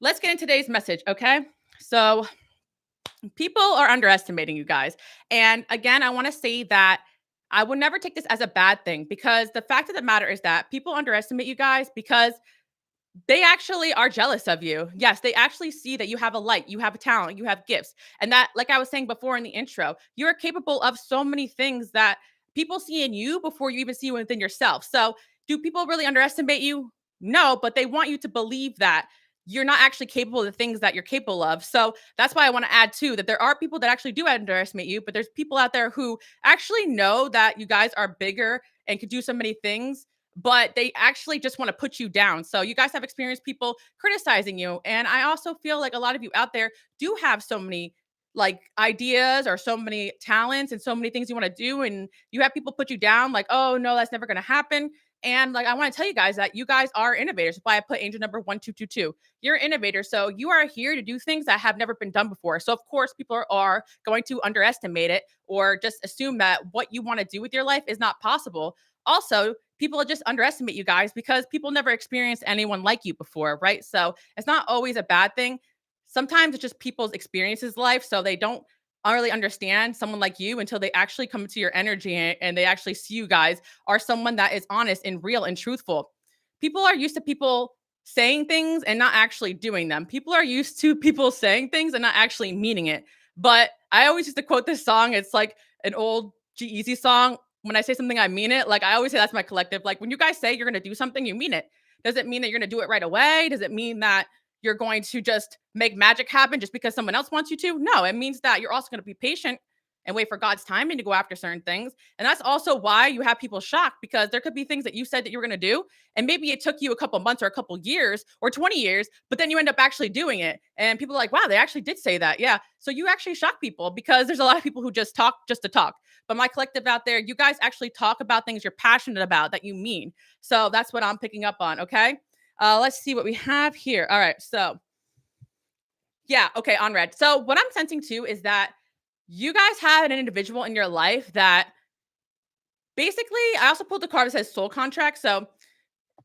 let's get into today's message, okay? So, people are underestimating you guys. And again, I want to say that I would never take this as a bad thing because the fact of the matter is that people underestimate you guys because they actually are jealous of you. Yes, they actually see that you have a light, you have a talent, you have gifts. And that, like I was saying before in the intro, you're capable of so many things that people see in you before you even see within yourself. So, do people really underestimate you? No, but they want you to believe that you're not actually capable of the things that you're capable of. So, that's why I want to add too that there are people that actually do underestimate you, but there's people out there who actually know that you guys are bigger and can do so many things, but they actually just want to put you down. So you guys have experienced people criticizing you. And I also feel like a lot of you out there do have so many like ideas or so many talents and so many things you want to do. And you have people put you down like, oh, no, that's never going to happen. And like, I want to tell you guys that you guys are innovators. That's why I put angel number 1222. You're innovators. So you are here to do things that have never been done before. So, of course, people are going to underestimate it or just assume that what you want to do with your life is not possible. Also, people just underestimate you guys because people never experienced anyone like you before, right? So it's not always a bad thing. Sometimes it's just people's experiences life. So they don't really understand someone like you until they actually come to your energy and they actually see you guys are someone that is honest and real and truthful. People are used to people saying things and not actually doing them. People are used to people saying things and not actually meaning it. But I always used to quote this song. It's like an old G-Eazy song. When I say something, I mean it. Like I always say that's my collective. Like when you guys say you're going to do something, you mean it. Does it mean that you're going to do it right away? Does it mean that you're going to just make magic happen just because someone else wants you to? No, it means that you're also going to be patient and wait for God's timing to go after certain things. And that's also why you have people shocked because there could be things that you said that you were going to do. And maybe it took you a couple months or a couple years or 20 years, but then you end up actually doing it. And people are like, wow, they actually did say that. Yeah. So you actually shock people because there's a lot of people who just talk just to talk. But my collective out there, you guys actually talk about things you're passionate about that you mean. So that's what I'm picking up on. Okay. Let's see what we have here. All right. So, yeah. Okay. On red. So, what I'm sensing too is that you guys have an individual in your life that basically, I also pulled the card that says soul contract. So,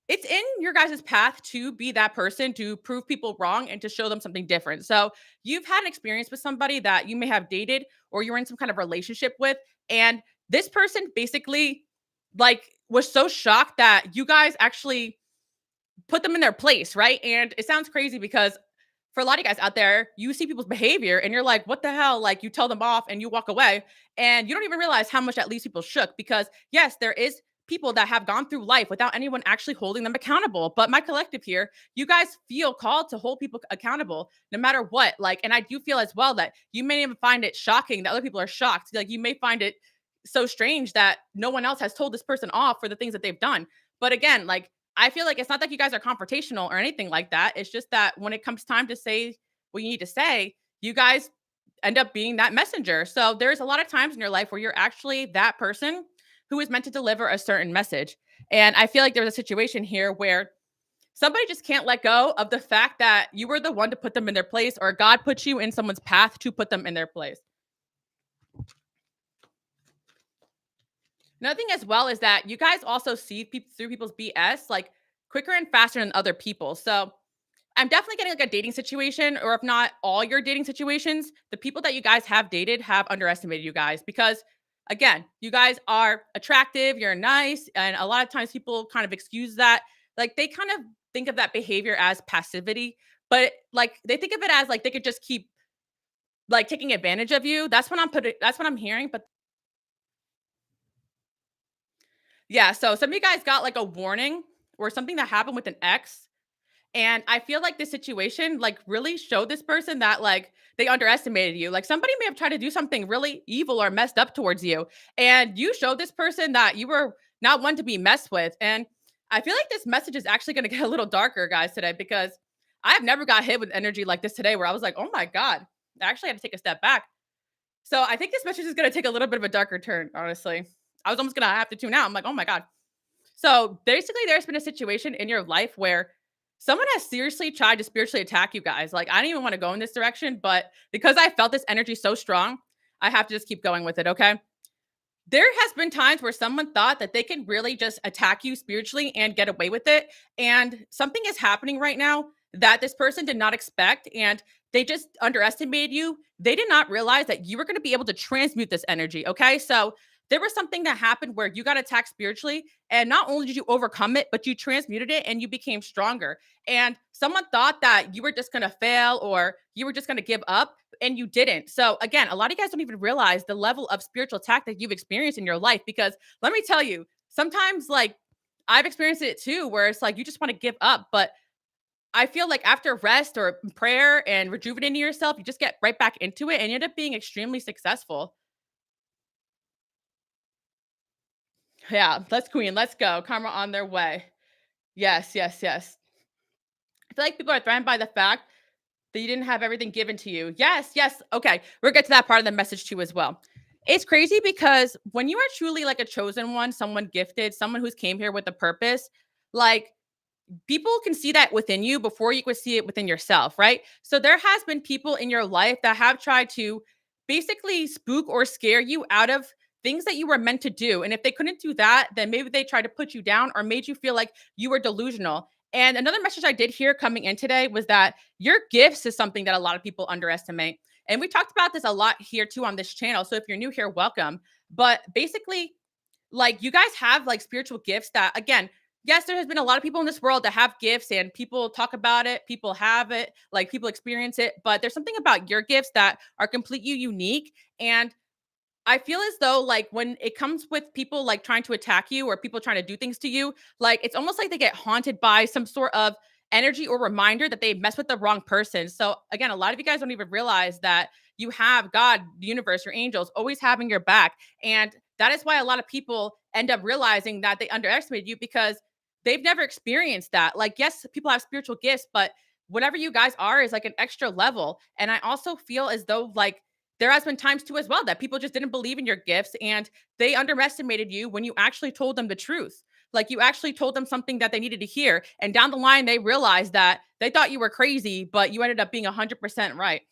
it's in your guys' path to be that person to prove people wrong and to show them something different. So, you've had an experience with somebody that you may have dated or you're in some kind of relationship with. And this person basically, like, was so shocked that you guys actually put them in their place, right? And it sounds crazy because for a lot of guys out there, you see people's behavior and you're like, what the hell? Like you tell them off and you walk away and you don't even realize how much that leaves people shook because yes, there is people that have gone through life without anyone actually holding them accountable. But my collective here, you guys feel called to hold people accountable no matter what. Like, and I do feel as well that you may even find it shocking that other people are shocked. Like you may find it so strange that no one else has told this person off for the things that they've done. But again, like I feel like it's not that you guys are confrontational or anything like that. It's just that when it comes time to say what you need to say, you guys end up being that messenger. So there's a lot of times in your life where you're actually that person who is meant to deliver a certain message. And I feel like there's a situation here where somebody just can't let go of the fact that you were the one to put them in their place or God put you in someone's path to put them in their place. Another thing as well is that you guys also see people through people's BS like quicker and faster than other people. So I'm definitely getting like a dating situation, or if not all your dating situations, the people that you guys have dated have underestimated you guys because, again, you guys are attractive, you're nice, and a lot of times people kind of excuse that. Like they kind of think of that behavior as passivity, but like they think of it as like they could just keep like taking advantage of you. That's what I'm putting. That's what I'm hearing. But yeah, so some of you guys got like a warning or something that happened with an ex. And I feel like this situation like really showed this person that like they underestimated you. Like somebody may have tried to do something really evil or messed up towards you. And you showed this person that you were not one to be messed with. And I feel like this message is actually going to get a little darker, guys, today because I've never got hit with energy like this today where I was like, oh my God, I actually had to take a step back. So I think this message is going to take a little bit of a darker turn, honestly. I was almost going to have to tune out. I'm like, oh my God. So basically, there's been a situation in your life where someone has seriously tried to spiritually attack you guys. Like, I don't even want to go in this direction, but because I felt this energy so strong, I have to just keep going with it. Okay. There has been times where someone thought that they can really just attack you spiritually and get away with it. And something is happening right now that this person did not expect, and they just underestimated you. They did not realize that you were going to be able to transmute this energy. Okay. So there was something that happened where you got attacked spiritually, and not only did you overcome it, but you transmuted it and you became stronger. And someone thought that you were just going to fail or you were just going to give up, and you didn't. So again, a lot of you guys don't even realize the level of spiritual attack that you've experienced in your life, because let me tell you, sometimes like I've experienced it too, where it's like you just want to give up. But I feel like after rest or prayer and rejuvenating yourself, you just get right back into it and you end up being extremely successful. Yeah, let's queen, let's go. Karma on their way. Yes, yes, yes. I feel like people are threatened by the fact that you didn't have everything given to you. Yes, yes. Okay. We'll get to that part of the message too as well. It's crazy because when you are truly like a chosen one, someone gifted, someone who's came here with a purpose, like people can see that within you before you could see it within yourself, right? So there has been people in your life that have tried to basically spook or scare you out of things that you were meant to do. And if they couldn't do that, then maybe they tried to put you down or made you feel like you were delusional. And another message I did hear coming in today was that your gifts is something that a lot of people underestimate. And we talked about this a lot here too on this channel. So if you're new here, welcome. But basically, like you guys have like spiritual gifts that, again, yes, there has been a lot of people in this world that have gifts and people talk about it, people have it, like people experience it, but there's something about your gifts that are completely unique. And I feel as though like when it comes with people like trying to attack you or people trying to do things to you, like it's almost like they get haunted by some sort of energy or reminder that they mess with the wrong person. So again, a lot of you guys don't even realize that you have God, the universe, your angels always having your back. And that is why a lot of people end up realizing that they underestimated you because they've never experienced that. Like, yes, people have spiritual gifts, but whatever you guys are is like an extra level. And I also feel as though like there has been times too as well that people just didn't believe in your gifts and they underestimated you when you actually told them the truth. Like you actually told them something that they needed to hear. And down the line, they realized that they thought you were crazy, but you ended up being 100% right.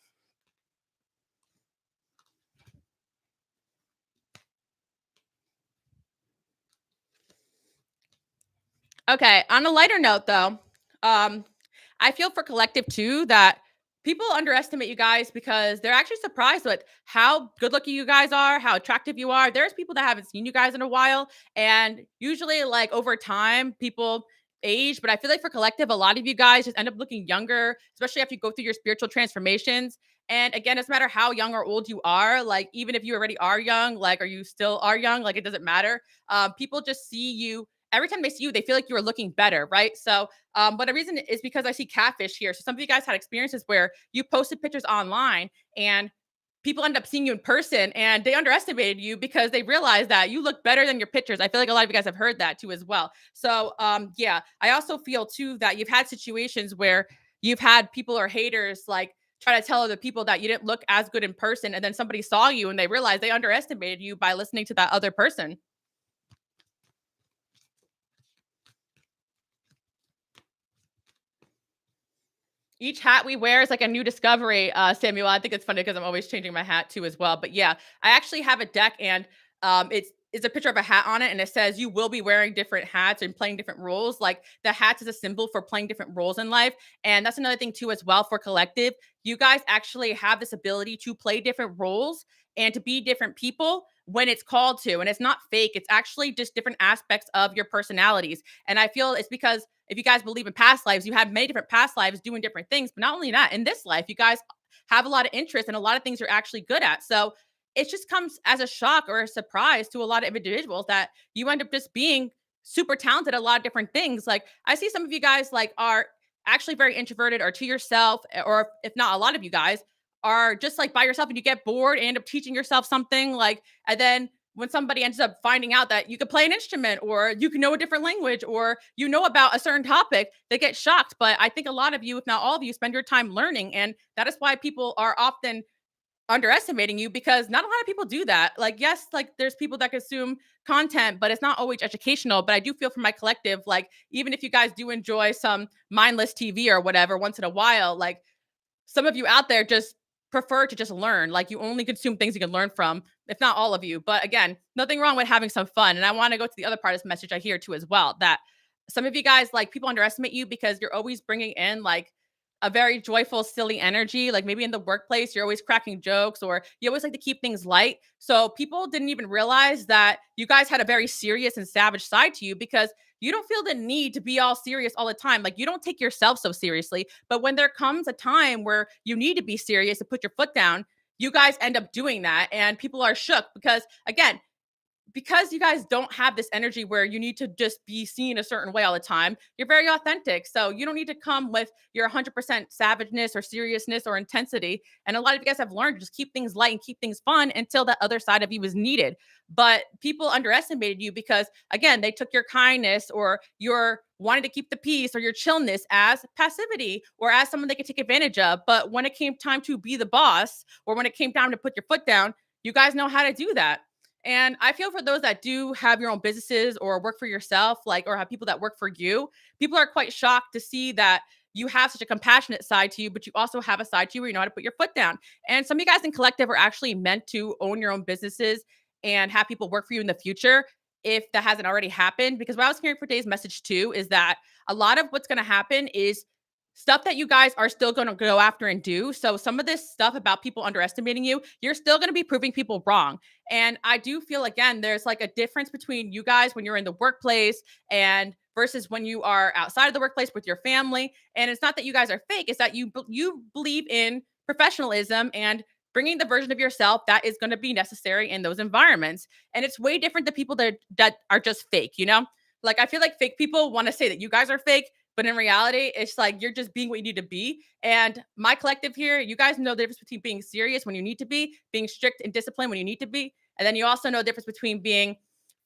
Okay. On a lighter note, though, um, I feel for collective too that people underestimate you guys because they're actually surprised with how good looking you guys are, how attractive you are. There's people that haven't seen you guys in a while, and usually, like over time, people age. But I feel like for collective, a lot of you guys just end up looking younger, especially after you go through your spiritual transformations. And again, it doesn't matter how young or old you are. Like even if you already are young, like or you still are young, like it doesn't matter. People just see you every time they see you, they feel like you are looking better, right? So, but the reason is because I see catfish here. So some of you guys had experiences where you posted pictures online and people end up seeing you in person and they underestimated you because they realized that you look better than your pictures. I feel like a lot of you guys have heard that too as well. So, yeah, I also feel too that you've had situations where you've had people or haters like try to tell other people that you didn't look as good in person, and then somebody saw you and they realized they underestimated you by listening to that other person. Each hat we wear is like a new discovery, Samuel. I think it's funny because I'm always changing my hat too as well. But yeah, I actually have a deck and it's a picture of a hat on it and it says you will be wearing different hats and playing different roles. Like the hats is a symbol for playing different roles in life. And that's another thing too as well for collective. You guys actually have this ability to play different roles and to be different people when it's called to. And it's not fake. It's actually just different aspects of your personalities. And I feel it's because if you guys believe in past lives, you have many different past lives doing different things. But not only that, in this life, you guys have a lot of interest and a lot of things you're actually good at. So it just comes as a shock or a surprise to a lot of individuals that you end up just being super talented at a lot of different things. Like I see some of you guys like are actually very introverted or to yourself, or if not a lot of you guys are just like by yourself and you get bored and end up teaching yourself something like, and then when somebody ends up finding out that you could play an instrument or you can know a different language or you know about a certain topic, they get shocked. But I think a lot of you, if not all of you, spend your time learning. And that is why people are often underestimating you because not a lot of people do that. Like, yes, like there's people that consume content, but it's not always educational. But I do feel for my collective, like, even if you guys do enjoy some mindless TV or whatever once in a while, like some of you out there just prefer to just learn. Like you only consume things you can learn from, if not all of you. But again, nothing wrong with having some fun. And I want to go to the other part of this message I hear too as well, that some of you guys, like people underestimate you because you're always bringing in like a very joyful, silly energy. Like maybe in the workplace, you're always cracking jokes or you always like to keep things light. So people didn't even realize that you guys had a very serious and savage side to you because you don't feel the need to be all serious all the time. Like you don't take yourself so seriously. But when there comes a time where you need to be serious and put your foot down, you guys end up doing that. And people are shook because, again, because you guys don't have this energy where you need to just be seen a certain way all the time, you're very authentic. So you don't need to come with your 100% savageness or seriousness or intensity. And a lot of you guys have learned to just keep things light and keep things fun until that other side of you is needed. But people underestimated you because, again, they took your kindness or your wanting to keep the peace or your chillness as passivity or as someone they could take advantage of. But when it came time to be the boss or when it came time to put your foot down, you guys know how to do that. And I feel for those that do have your own businesses or work for yourself, like, or have people that work for you, people are quite shocked to see that you have such a compassionate side to you, but you also have a side to you where you know how to put your foot down. And some of you guys in collective are actually meant to own your own businesses and have people work for you in the future if that hasn't already happened. Because what I was hearing for today's message too is that a lot of what's going to happen is stuff that you guys are still going to go after and do. So some of this stuff about people underestimating you, you're still going to be proving people wrong. And I do feel again, there's like a difference between you guys when you're in the workplace and versus when you are outside of the workplace with your family. And it's not that you guys are fake; it's that you believe in professionalism and bringing the version of yourself that is going to be necessary in those environments. And it's way different than people that are just fake. You know, like I feel like fake people want to say that you guys are fake, but in reality, it's like you're just being what you need to be. And my collective here, you guys know the difference between being serious when you need to be, being strict and disciplined when you need to be. And then you also know the difference between being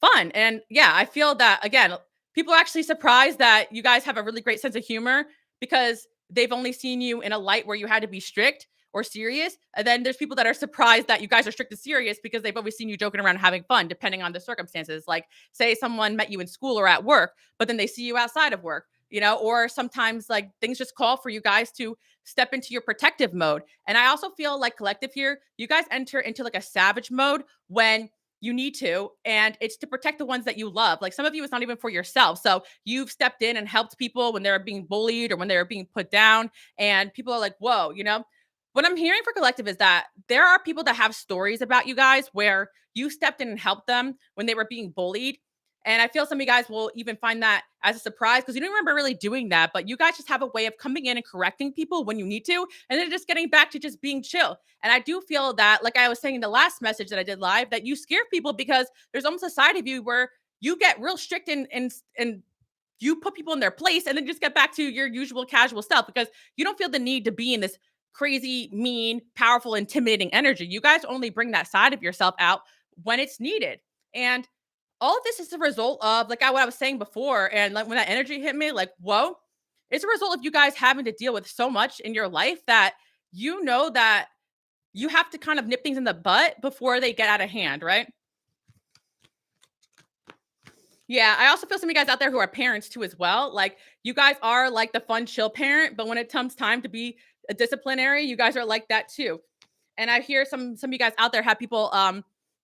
fun. And yeah, I feel that again, people are actually surprised that you guys have a really great sense of humor because they've only seen you in a light where you had to be strict or serious. And then there's people that are surprised that you guys are strict and serious because they've always seen you joking around and having fun, depending on the circumstances. Like, say someone met you in school or at work, but then they see you outside of work, you know, or sometimes like things just call for you guys to step into your protective mode. And I also feel like collective here, you guys enter into like a savage mode when you need to, and it's to protect the ones that you love. Like some of you, it's not even for yourself. So you've stepped in and helped people when they're being bullied or when they're being put down, and people are like, whoa, you know. What I'm hearing for collective is that there are people that have stories about you guys where you stepped in and helped them when they were being bullied. And I feel some of you guys will even find that as a surprise because you don't remember really doing that, but you guys just have a way of coming in and correcting people when you need to, and then just getting back to just being chill. And I do feel that, like I was saying in the last message that I did live, that you scare people because there's almost a side of you where you get real strict and you put people in their place and then just get back to your usual casual stuff because you don't feel the need to be in this crazy, mean, powerful, intimidating energy. You guys only bring that side of yourself out when it's needed. And all of this is a result of like what I was saying before. And like when that energy hit me, like, whoa, it's a result of you guys having to deal with so much in your life that you know that you have to kind of nip things in the butt before they get out of hand, right? Yeah, I also feel some of you guys out there who are parents too as well. Like you guys are like the fun, chill parent, but when it comes time to be a disciplinary, you guys are like that too. And I hear some of you guys out there have people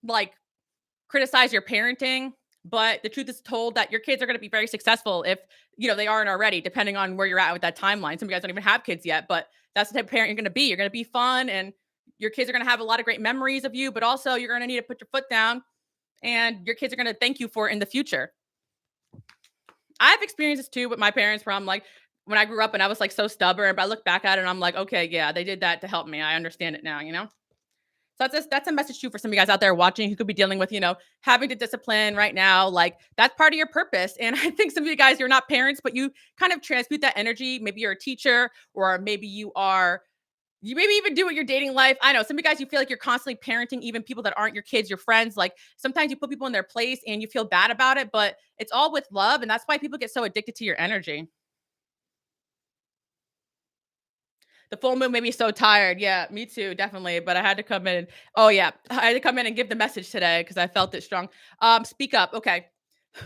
like criticize your parenting, but the truth is told that your kids are going to be very successful if you know they aren't already, depending on where you're at with that timeline. Some of you guys don't even have kids yet, but that's the type of parent you're going to be. You're going to be fun, and your kids are going to have a lot of great memories of you. But also, you're going to need to put your foot down, and your kids are going to thank you for it in the future. I have experiences too with my parents where I'm like, when I grew up and I was like so stubborn, but I look back at it and I'm like, okay, yeah, they did that to help me. I understand it now, you know? So that's a message too for some of you guys out there watching who could be dealing with, you know, having to discipline right now. Like that's part of your purpose. And I think some of you guys, you're not parents, but you kind of transmute that energy. Maybe you're a teacher, or maybe you maybe even do it your dating life. I know some of you guys, you feel like you're constantly parenting even people that aren't your kids, your friends. Like sometimes you put people in their place and you feel bad about it, but it's all with love. And that's why people get so addicted to your energy. The full moon made me so tired. Yeah, me too, definitely. But I had to come in. Oh yeah, I had to come in and give the message today because I felt it strong. Speak up. Okay.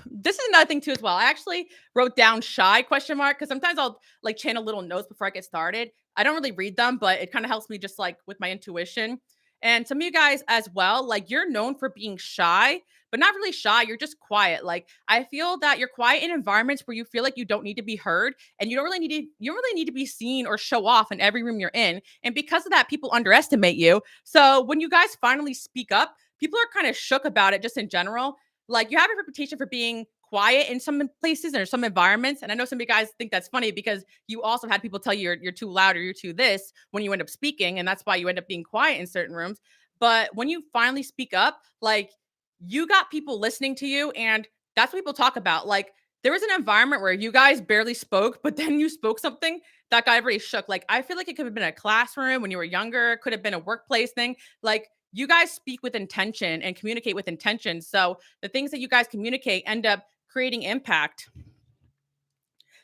This is another thing too as well. I actually wrote down shy question mark because sometimes I'll like channel little notes before I get started. I don't really read them, but it kind of helps me just like with my intuition. And some of you guys as well, like you're known for being shy, but not really shy. You're just quiet. Like I feel that you're quiet in environments where you feel like you don't need to be heard and you don't really need to be seen or show off in every room you're in. And because of that, people underestimate you. So when you guys finally speak up, people are kind of shook about it just in general. Like you have a reputation for being quiet in some places or some environments. And I know some of you guys think that's funny because you also had people tell you you're too loud or you're too this when you end up speaking. And that's why you end up being quiet in certain rooms. But when you finally speak up, like you got people listening to you. And that's what people talk about. Like there was an environment where you guys barely spoke, but then you spoke something that got everybody shook. Like I feel like it could have been a classroom when you were younger, it could have been a workplace thing. Like you guys speak with intention and communicate with intention. So the things that you guys communicate end up creating impact.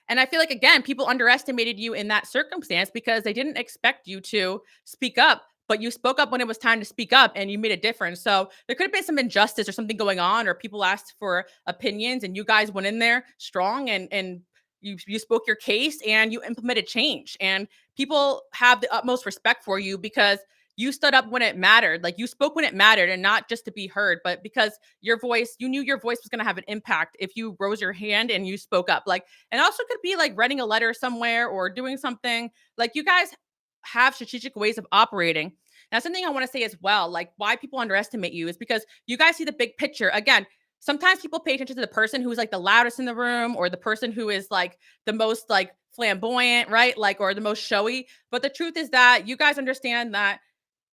And I feel like, again, people underestimated you in that circumstance because they didn't expect you to speak up, but you spoke up when it was time to speak up and you made a difference. So there could have been some injustice or something going on, or people asked for opinions and you guys went in there strong and you spoke your case and you implemented change. And people have the utmost respect for you because you stood up when it mattered. Like you spoke when it mattered and not just to be heard, but because your voice, you knew your voice was going to have an impact if you rose your hand and you spoke up. Like and also could be like writing a letter somewhere or doing something. Like you guys have strategic ways of operating. Now, something I want to say as well, like why people underestimate you is because you guys see the big picture. Again, sometimes people pay attention to the person who's like the loudest in the room or the person who is like the most like flamboyant, right? Like, or the most showy. But the truth is that you guys understand that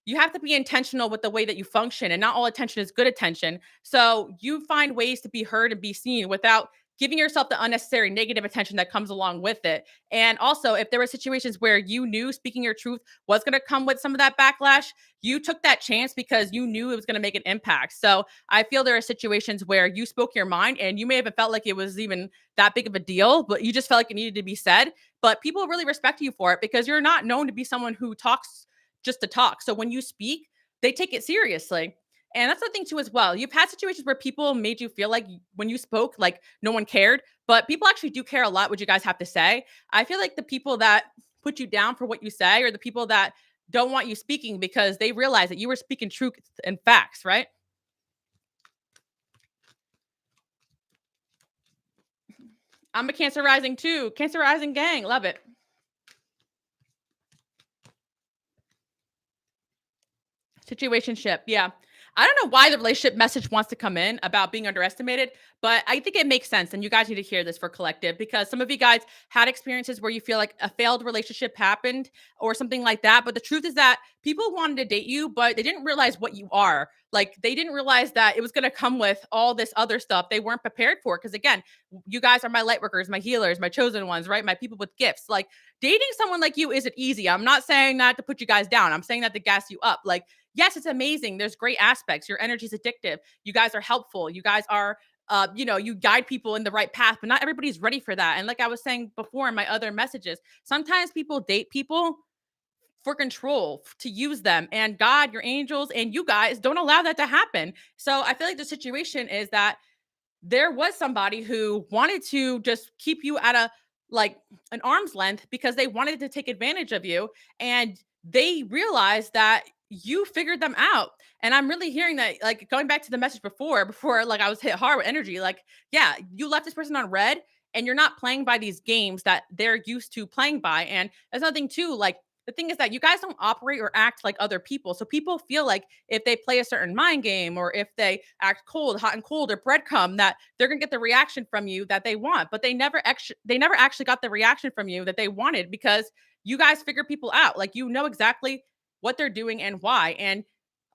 you have to be intentional with the way that you function and not all attention is good attention. So you find ways to be heard and be seen without giving yourself the unnecessary negative attention that comes along with it. And also, if there were situations where you knew speaking your truth was going to come with some of that backlash, you took that chance because you knew it was going to make an impact. So I feel there are situations where you spoke your mind and you may have felt like it was even that big of a deal, but you just felt like it needed to be said. But people really respect you for it because you're not known to be someone who talks just to talk. So when you speak, they take it seriously. And that's the thing too, as well. You've had situations where people made you feel like when you spoke, like no one cared, but people actually do care a lot what you guys have to say. I feel like the people that put you down for what you say are the people that don't want you speaking because they realize that you were speaking truth and facts, right? I'm a Cancer Rising too. Cancer Rising gang. Love it. Situationship, yeah. I don't know why the relationship message wants to come in about being underestimated, but I think it makes sense. And you guys need to hear this for collective because some of you guys had experiences where you feel like a failed relationship happened or something like that. But the truth is that people wanted to date you, but they didn't realize what you are. Like they didn't realize that it was going to come with all this other stuff they weren't prepared for. Because again, you guys are my light workers, my healers, my chosen ones, right? My people with gifts. Like dating someone like you isn't easy. I'm not saying that to put you guys down. I'm saying that to gas you up. Like yes, it's amazing. There's great aspects. Your energy is addictive. You guys are helpful. You guys are, you guide people in the right path, but not everybody's ready for that. And like I was saying before in my other messages, sometimes people date people for control to use them and God, your angels and you guys don't allow that to happen. So I feel like the situation is that there was somebody who wanted to just keep you at a like an arm's length because they wanted to take advantage of you and they realized that you figured them out. And I'm really hearing that, like going back to the message before like I was hit hard with energy, like yeah, you left this person on red and you're not playing by these games that they're used to playing by. And there's nothing too like the thing is that you guys don't operate or act like other people. So people feel like if they play a certain mind game or if they act cold, hot and cold, or breadcrumb, that they're gonna get the reaction from you that they want. But they never actually got the reaction from you that they wanted because you guys figure people out. Like you know exactly what they're doing and why. And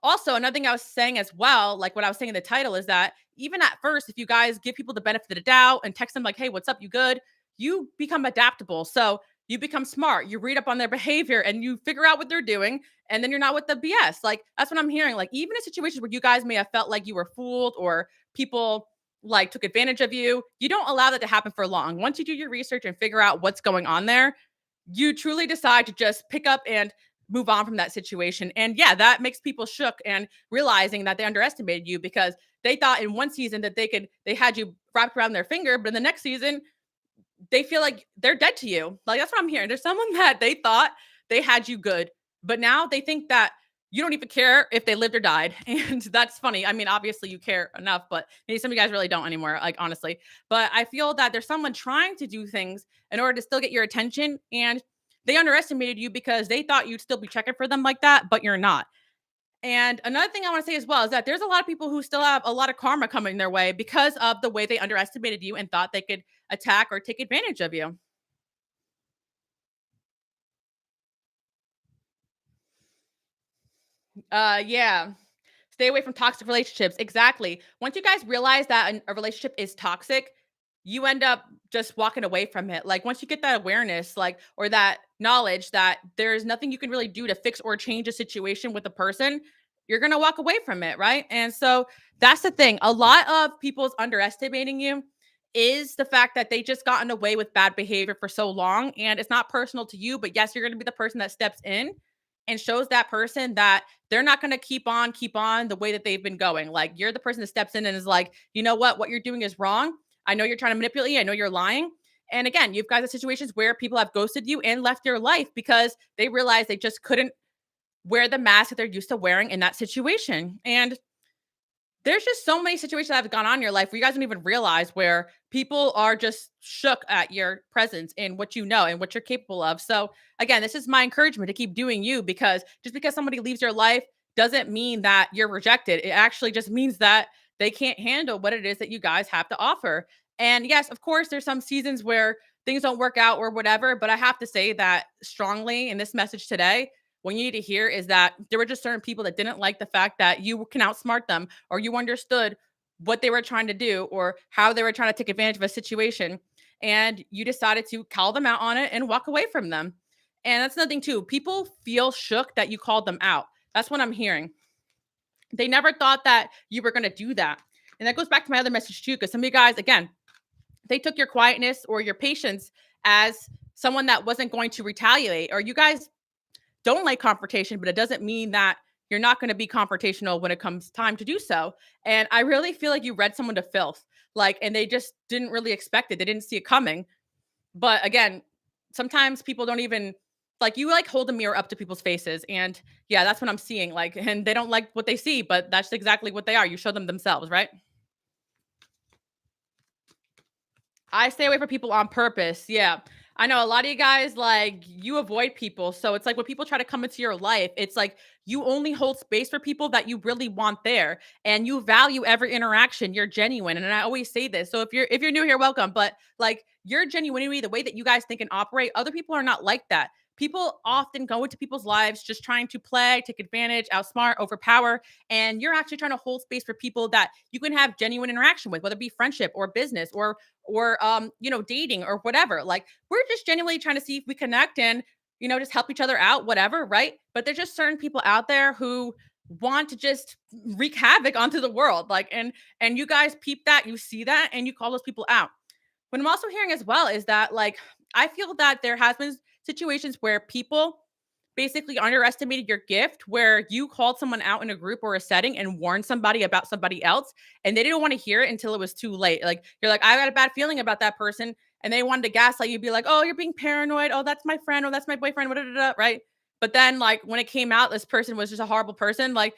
also another thing I was saying as well, like what I was saying in the title, is that even at first, if you guys give people the benefit of the doubt and text them like, "Hey, what's up? You good?" You become adaptable. So you become smart. You read up on their behavior and you figure out what they're doing, and then you're not with the BS. Like that's what I'm hearing. Like even in situations where you guys may have felt like you were fooled or people like took advantage of you, you don't allow that to happen for long. Once you do your research and figure out what's going on there, you truly decide to just pick up and move on from that situation. And yeah, that makes people shook and realizing that they underestimated you because they thought in one season that they had you wrapped around their finger, but in the next season they feel like they're dead to you. Like that's what I'm hearing. There's someone that they thought they had you good, but now they think that you don't even care if they lived or died. And that's funny. I mean, obviously you care enough, but maybe some of you guys really don't anymore, like honestly. But I feel that there's someone trying to do things in order to still get your attention. And they underestimated you because they thought you'd still be checking for them like that, but you're not. And another thing I want to say as well is that there's a lot of people who still have a lot of karma coming their way because of the way they underestimated you and thought they could attack or take advantage of you. Yeah. Stay away from toxic relationships. Exactly. Once you guys realize that a relationship is toxic, you end up just walking away from it. Like once you get that awareness, like or that knowledge that there's nothing you can really do to fix or change a situation with a person, you're going to walk away from it, right? And so that's the thing. A lot of people's underestimating you is the fact that they just gotten away with bad behavior for so long and it's not personal to you, but yes, you're going to be the person that steps in and shows that person that they're not going to keep on the way that they've been going. Like you're the person that steps in and is like, you know what you're doing is wrong. I know you're trying to manipulate you. I know you're lying. And again, you've got the situations where people have ghosted you and left your life because they realized they just couldn't wear the mask that they're used to wearing in that situation. And there's just so many situations that have gone on in your life where you guys don't even realize where people are just shook at your presence and what you know and what you're capable of. So again, this is my encouragement to keep doing you because just because somebody leaves your life doesn't mean that you're rejected. It actually just means that they can't handle what it is that you guys have to offer. And yes, of course, there's some seasons where things don't work out or whatever, but I have to say that strongly in this message today, what you need to hear is that there were just certain people that didn't like the fact that you can outsmart them or you understood what they were trying to do or how they were trying to take advantage of a situation. And you decided to call them out on it and walk away from them. And that's another thing, too. People feel shook that you called them out. That's what I'm hearing. They never thought that you were going to do that. And that goes back to my other message, too, because some of you guys, again, they took your quietness or your patience as someone that wasn't going to retaliate, or you guys don't like confrontation, but it doesn't mean that you're not going to be confrontational when it comes time to do so. And I really feel like you read someone to filth, like, and they just didn't really expect it. They didn't see it coming. But again, sometimes people don't even like you like hold a mirror up to people's faces. And yeah, that's what I'm seeing. Like, and they don't like what they see, but that's exactly what they are. You show them themselves, right? I stay away from people on purpose. Yeah. I know a lot of you guys like you avoid people. So it's like when people try to come into your life, it's like you only hold space for people that you really want there and you value every interaction. You're genuine. And I always say this. So if you're new here, welcome. But like your genuinity, the way that you guys think and operate, other people are not like that. People often go into people's lives just trying to play, take advantage, outsmart, overpower, and you're actually trying to hold space for people that you can have genuine interaction with, whether it be friendship or business or dating or whatever. Like we're just genuinely trying to see if we connect and just help each other out, whatever, right? But there's just certain people out there who want to just wreak havoc onto the world. Like and you guys peep that, you see that, and you call those people out. What I'm also hearing as well is that like I feel that there has been situations where people basically underestimated your gift where you called someone out in a group or a setting and warned somebody about somebody else and they didn't want to hear it until it was too late. Like you're like, I got a bad feeling about that person. And they wanted to gaslight you, be like, oh, you're being paranoid. Oh, that's my friend. Oh, that's my boyfriend. Right. But then, like, when it came out, this person was just a horrible person. Like,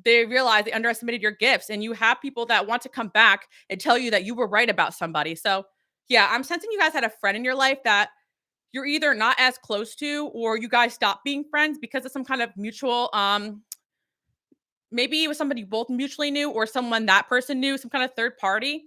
they realized they underestimated your gifts. And you have people that want to come back and tell you that you were right about somebody. So, yeah, I'm sensing you guys had a friend in your life that you're either not as close to or you guys stop being friends because of some kind of mutual maybe it was somebody you both mutually knew or someone that person knew, some kind of third party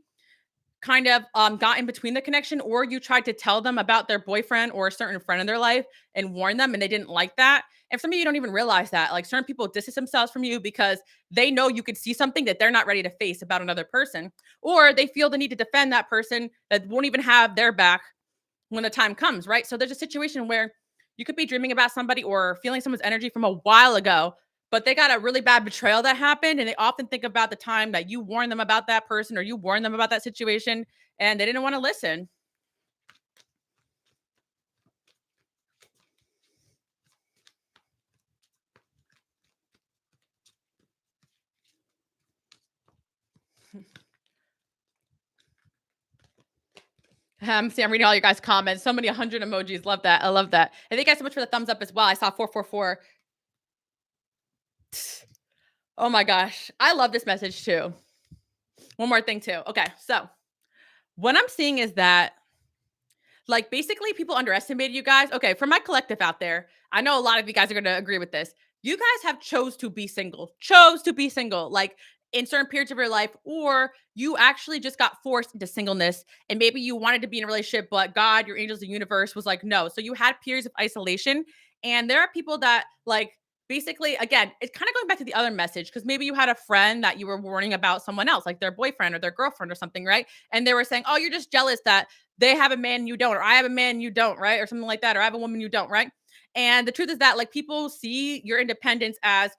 kind of got in between the connection, or you tried to tell them about their boyfriend or a certain friend in their life and warn them and they didn't like that. And some of you don't even realize that like certain people distance themselves from you because they know you could see something that they're not ready to face about another person, or they feel the need to defend that person that won't even have their back when the time comes, right? So there's a situation where you could be dreaming about somebody or feeling someone's energy from a while ago, but they got a really bad betrayal that happened. And they often think about the time that you warned them about that person or you warned them about that situation and they didn't want to listen. See, I'm reading all your guys' comments. So many 100 emojis. Love that. I love that. And thank you guys so much for the thumbs up as well. I saw 444. Oh my gosh. I love this message too. One more thing too. Okay. So what I'm seeing is that like basically people underestimated you guys. Okay, for my collective out there, I know a lot of you guys are going to agree with this. You guys have chose to be single. Chose to be single like in certain periods of your life, or you actually just got forced into singleness and maybe you wanted to be in a relationship but God, your angels, the universe was like no. So you had periods of isolation, and there are people that like basically again, it's kind of going back to the other message because maybe you had a friend that you were warning about someone else like their boyfriend or their girlfriend or something, right? And they were saying, "Oh, you're just jealous that they have a man and you don't, or I have a man and you don't, right? Or something like that, or I have a woman you don't, right?" And the truth is that like people see your independence as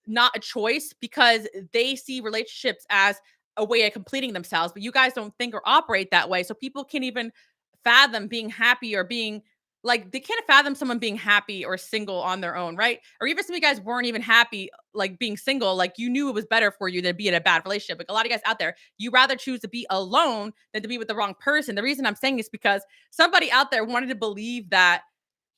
not a choice because they see relationships as a way of completing themselves, but you guys don't think or operate that way. So people can't even fathom being happy or being like they can't fathom someone being happy or single on their own, right? Or even some of you guys weren't even happy like being single, like you knew it was better for you than be in a bad relationship. Like a lot of guys out there, you rather choose to be alone than to be with the wrong person. The reason I'm saying is because somebody out there wanted to believe that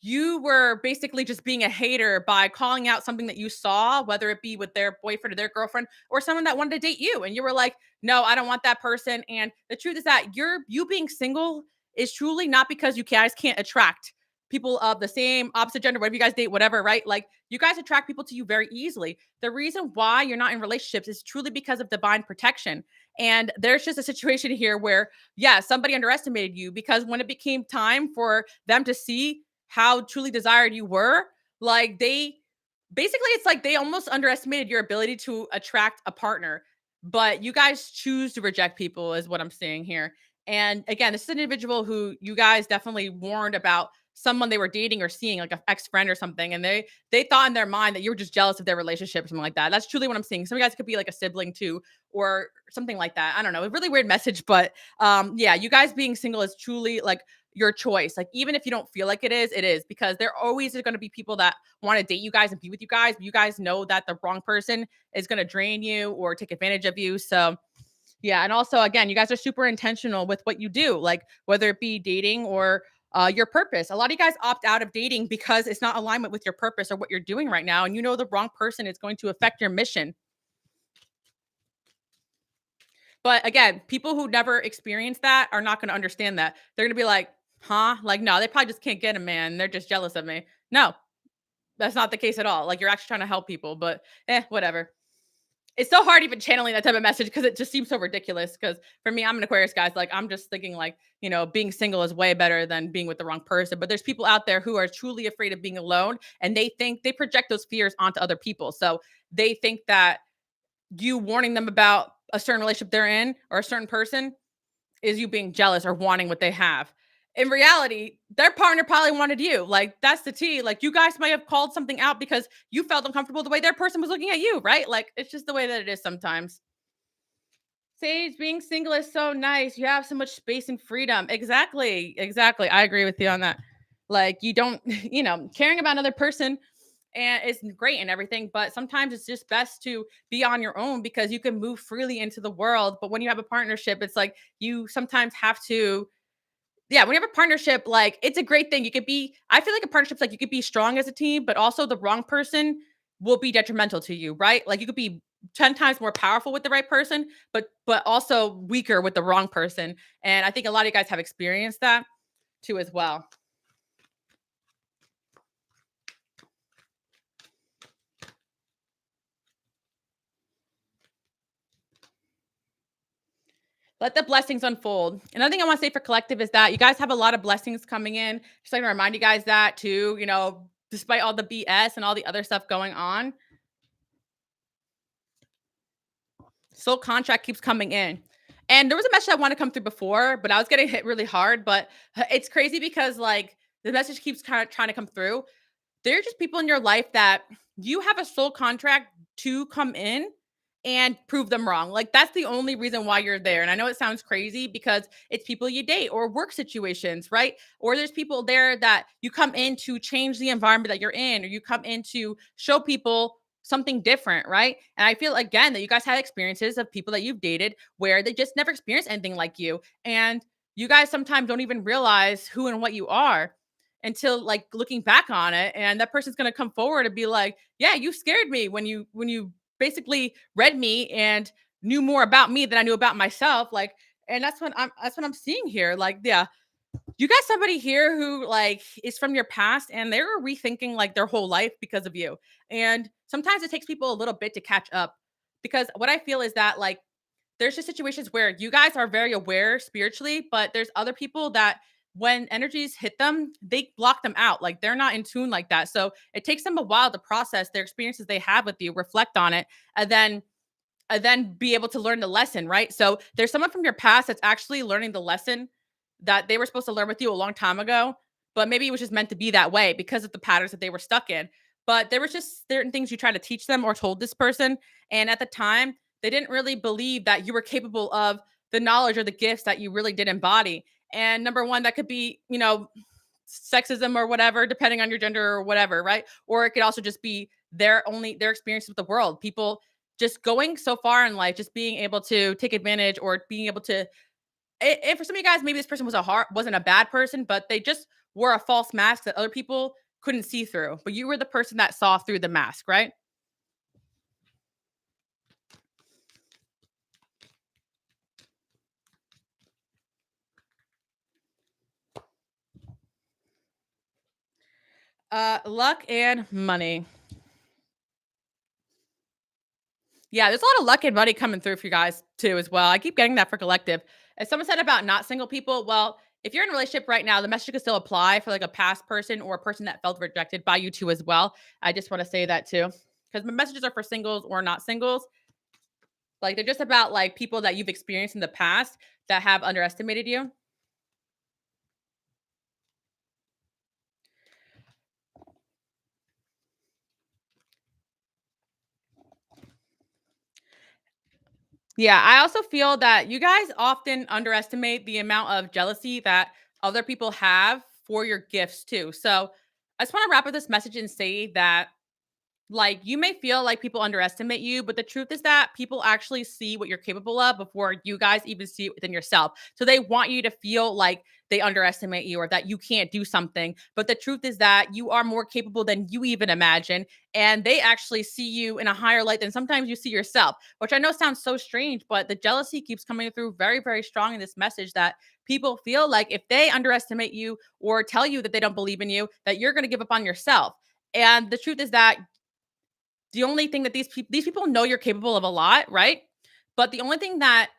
you were basically just being a hater by calling out something that you saw, whether it be with their boyfriend or their girlfriend or someone that wanted to date you. And you were like, no, I don't want that person. And the truth is that you being single is truly not because you guys can't attract people of the same opposite gender, whatever you guys date, whatever, right? Like you guys attract people to you very easily. The reason why you're not in relationships is truly because of divine protection. And there's just a situation here where, yeah, somebody underestimated you because when it became time for them to see how truly desired you were, like they basically it's like they almost underestimated your ability to attract a partner. But you guys choose to reject people is what I'm saying here. And again, this is an individual who you guys definitely warned about someone they were dating or seeing like an ex-friend or something, and they thought in their mind that you were just jealous of their relationship or something like that. That's truly what I'm seeing. Some of you guys could be like a sibling too or something like that. I don't know, a really weird message, but yeah, you guys being single is truly like your choice. Like even if you don't feel like it is because there always are going to be people that want to date you guys and be with you guys. But you guys know that the wrong person is going to drain you or take advantage of you. So yeah, and also again, you guys are super intentional with what you do, like whether it be dating or your purpose. A lot of you guys opt out of dating because it's not alignment with your purpose or what you're doing right now, and you know the wrong person is going to affect your mission. But again, people who never experienced that are not going to understand that. They're going to be like, huh? Like, no, they probably just can't get a man. They're just jealous of me. No, that's not the case at all. Like, you're actually trying to help people, but whatever. It's so hard even channeling that type of message because it just seems so ridiculous. Because for me, I'm an Aquarius, guys. Like, I'm just thinking, like, being single is way better than being with the wrong person. But there's people out there who are truly afraid of being alone and they think they project those fears onto other people. So they think that you warning them about a certain relationship they're in or a certain person is you being jealous or wanting what they have. In reality, their partner probably wanted you. Like that's the tea. Like you guys might have called something out because you felt uncomfortable the way their person was looking at you, right? Like it's just the way that it is sometimes. Sage, being single is so nice. You have so much space and freedom. Exactly. Exactly. I agree with you on that. Like you don't, caring about another person and it's great and everything, but sometimes it's just best to be on your own because you can move freely into the world. But when you have a partnership, it's like you sometimes have to, yeah, when you have a partnership, like it's a great thing. You could be, I feel like a partnership's like you could be strong as a team, but also the wrong person will be detrimental to you, right? Like you could be 10 times more powerful with the right person, but also weaker with the wrong person. And I think a lot of you guys have experienced that too as well. Let the blessings unfold. Another thing I want to say for collective is that you guys have a lot of blessings coming in. Just like to remind you guys that too, despite all the BS and all the other stuff going on, soul contract keeps coming in. And there was a message I want to come through before, but I was getting hit really hard. But it's crazy because like the message keeps kind of trying to come through. There are just people in your life that you have a soul contract to come in and prove them wrong. Like that's the only reason why you're there. And I know it sounds crazy because it's people you date or work situations, right? Or there's people there that you come in to change the environment that you're in, or you come in to show people something different, right? And I feel again that you guys had experiences of people that you've dated where they just never experienced anything like you. And you guys sometimes don't even realize who and what you are. until like looking back on it, and that person's going to come forward and be like, yeah, you scared me when you basically read me and knew more about me than I knew about myself. Like, and that's what I'm seeing here. Like, yeah, you got somebody here who like is from your past and they're rethinking like their whole life because of you. And sometimes it takes people a little bit to catch up, because what I feel is that like there's just situations where you guys are very aware spiritually, but there's other people that when energies hit them, they block them out. Like they're not in tune like that. So it takes them a while to process their experiences they have with you, reflect on it, and then be able to learn the lesson, right? So there's someone from your past that's actually learning the lesson that they were supposed to learn with you a long time ago, but maybe it was just meant to be that way because of the patterns that they were stuck in. But there was just certain things you tried to teach them or told this person, and at the time, they didn't really believe that you were capable of the knowledge or the gifts that you really did embody. And number one, that could be, sexism or whatever, depending on your gender or whatever, right? Or it could also just be their experience with the world. People just going so far in life, just being able to take advantage or being able to. And for some of you guys, maybe this person wasn't a bad person, but they just wore a false mask that other people couldn't see through. But you were the person that saw through the mask, right? Luck and money. Yeah, there's a lot of luck and money coming through for you guys too, as well. I keep getting that for collective. As someone said about not single people, well, if you're in a relationship right now, the message could still apply for like a past person or a person that felt rejected by you too, as well. I just want to say that too, because the messages are for singles or not singles. Like they're just about like people that you've experienced in the past that have underestimated you. Yeah, I also feel that you guys often underestimate the amount of jealousy that other people have for your gifts too. So I just want to wrap up this message and say that like, you may feel like people underestimate you, but the truth is that people actually see what you're capable of before you guys even see it within yourself. So they want you to feel like they underestimate you or that you can't do something. But the truth is that you are more capable than you even imagine. And they actually see you in a higher light than sometimes you see yourself, which I know sounds so strange, but the jealousy keeps coming through very, very strong in this message that people feel like if they underestimate you or tell you that they don't believe in you, that you're going to give up on yourself. And the truth is that the only thing that these people know you're capable of a lot, right? But the only thing that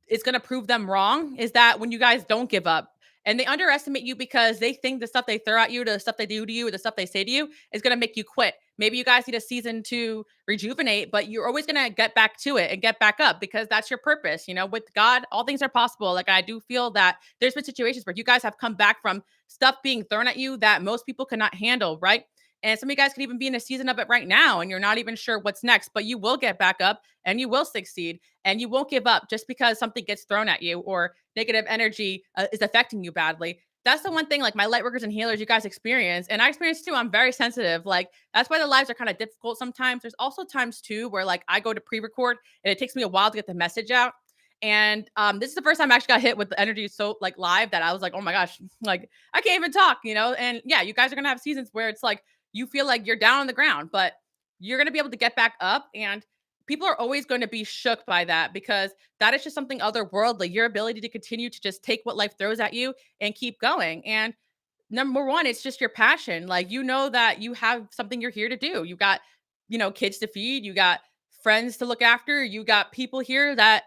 is going to prove them wrong is that when you guys don't give up and they underestimate you because they think the stuff they throw at you, the stuff they do to you, the stuff they say to you is going to make you quit. Maybe you guys need a season to rejuvenate, but you're always going to get back to it and get back up because that's your purpose. With God, all things are possible. Like I do feel that there's been situations where you guys have come back from stuff being thrown at you that most people cannot handle, right? And some of you guys could even be in a season of it right now and you're not even sure what's next, but you will get back up and you will succeed and you won't give up just because something gets thrown at you or negative energy is affecting you badly. That's the one thing like my light workers and healers you guys experience and I experience too. I'm very sensitive. Like that's why the lives are kind of difficult sometimes. There's also times too where like I go to pre-record and it takes me a while to get the message out. And this is the first time I actually got hit with the energy so like live that I was like, oh my gosh, like I can't even talk. And yeah, you guys are gonna have seasons where it's like you feel like you're down on the ground, but you're going to be able to get back up. And people are always going to be shook by that because that is just something otherworldly. Your ability to continue to just take what life throws at you and keep going. And number one, it's just your passion. Like, you know that you have something you're here to do. You got, kids to feed, you got friends to look after, you got people here that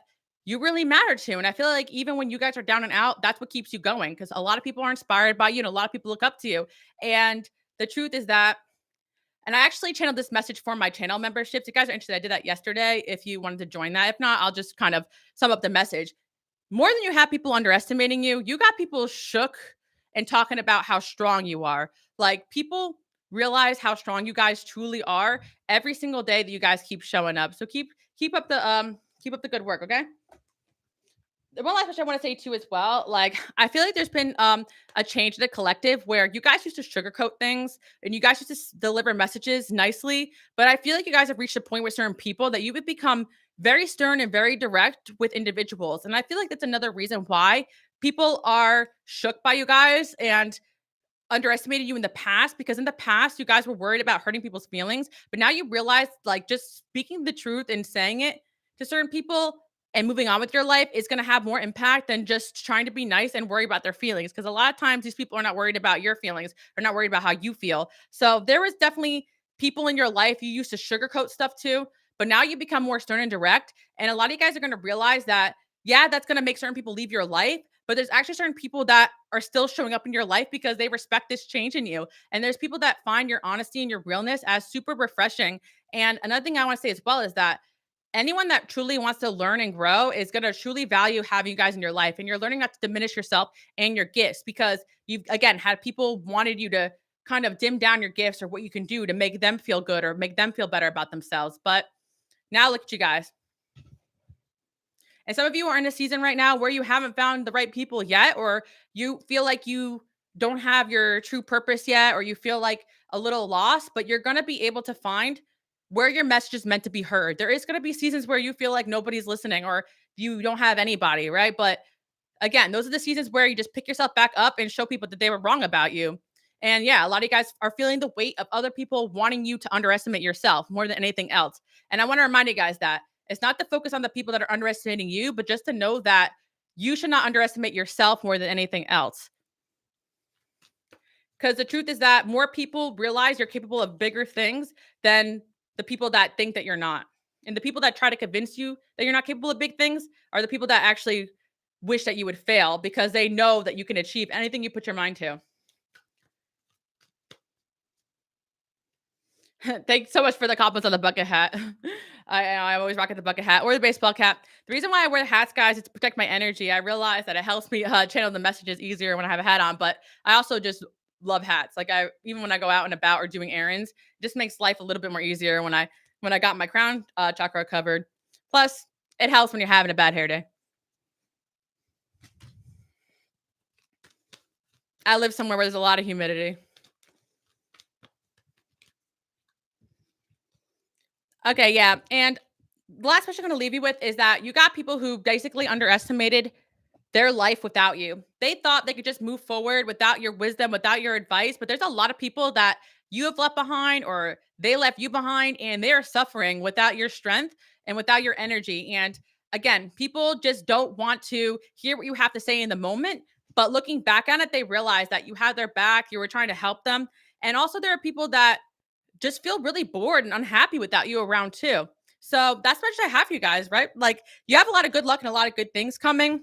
you really matter to. And I feel like even when you guys are down and out, that's what keeps you going because a lot of people are inspired by you and a lot of people look up to you. And the truth is that, and I actually channeled this message for my channel memberships. If you guys are interested, I did that yesterday. If you wanted to join that, if not, I'll just kind of sum up the message. More than you have people underestimating you, you got people shook and talking about how strong you are. Like people realize how strong you guys truly are every single day that you guys keep showing up. So keep up the good work, okay? The one last question I want to say too as well, like I feel like there's been a change in the collective where you guys used to sugarcoat things and you guys used to deliver messages nicely, but I feel like you guys have reached a point with certain people that you would become very stern and very direct with individuals, and I feel like that's another reason why people are shook by you guys and underestimated you in the past, because in the past you guys were worried about hurting people's feelings, but now you realize like just speaking the truth and saying it to certain people and moving on with your life is going to have more impact than just trying to be nice and worry about their feelings, because a lot of times these people are not worried about your feelings, they're not worried about how you feel. So there was definitely people in your life you used to sugarcoat stuff to, but now you become more stern and direct, and a lot of you guys are going to realize that, yeah, that's going to make certain people leave your life, but there's actually certain people that are still showing up in your life because they respect this change in you. And there's people that find your honesty and your realness as super refreshing. And another thing I want to say as well is that anyone that truly wants to learn and grow is going to truly value having you guys in your life. And you're learning not to diminish yourself and your gifts, because you've, again, had people wanted you to kind of dim down your gifts or what you can do to make them feel good or make them feel better about themselves. But now look at you guys. And some of you are in a season right now where you haven't found the right people yet, or you feel like you don't have your true purpose yet, or you feel like a little lost, but you're going to be able to find where your message is meant to be heard. There is going to be seasons where you feel like nobody's listening or you don't have anybody, right? But again, those are the seasons where you just pick yourself back up and show people that they were wrong about you. And yeah, a lot of you guys are feeling the weight of other people wanting you to underestimate yourself more than anything else. And I want to remind you guys that it's not to focus on the people that are underestimating you, but just to know that you should not underestimate yourself more than anything else. Because the truth is that more people realize you're capable of bigger things than the people that think that you're not. And the people that try to convince you that you're not capable of big things are the people that actually wish that you would fail, because they know that you can achieve anything you put your mind to. Thanks so much for the compliments on the bucket hat. I'm always rocking the bucket hat or the baseball cap. The reason why I wear the hats, guys, is to protect my energy. I realize that it helps me channel the messages easier when I have a hat on, but I also just love hats. Like I, even when I go out and about or doing errands, it just makes life a little bit more easier when I got my crown chakra covered. Plus, it helps when you're having a bad hair day. I live somewhere where there's a lot of humidity. Okay, yeah. And the last question I'm going to leave you with is that you got people who basically underestimated their life without you. They thought they could just move forward without your wisdom, without your advice. But there's a lot of people that you have left behind or they left you behind, and they are suffering without your strength and without your energy. And again, people just don't want to hear what you have to say in the moment. But looking back on it, they realize that you had their back, you were trying to help them. And also, there are people that just feel really bored and unhappy without you around too. So that's much I have for you guys, right? Like you have a lot of good luck and a lot of good things coming.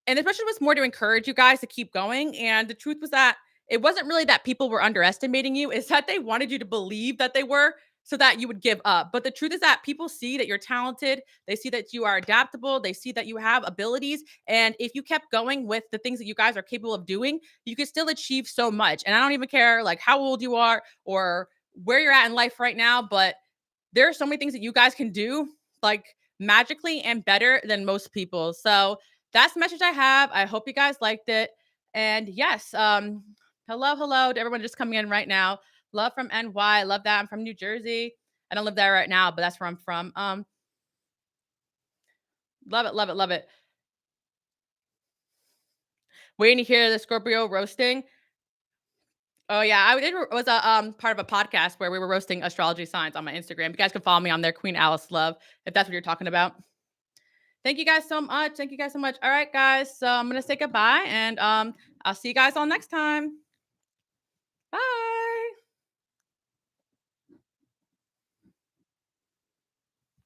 And this message was more to encourage you guys to keep going. And the truth was that it wasn't really that people were underestimating you, it's that they wanted you to believe that they were so that you would give up. But the truth is that people see that you're talented, they see that you are adaptable, they see that you have abilities. And if you kept going with the things that you guys are capable of doing, you could still achieve so much. And I don't even care like how old you are or where you're at in life right now, but there are so many things that you guys can do like magically and better than most people. So that's the message I have. I hope you guys liked it. And yes, hello to everyone just coming in right now. Love from NY. Love that. I'm from New Jersey. I don't live there right now, but that's where I'm from. Love it, love it, love it. Waiting to hear the Scorpio roasting. Oh yeah, I did was a part of a podcast where we were roasting astrology signs on my Instagram. You guys can follow me on there, Queen Alice Love, if that's what you're talking about. Thank you guys so much. Thank you guys so much. All right, guys. So I'm gonna say goodbye, and I'll see you guys all next time.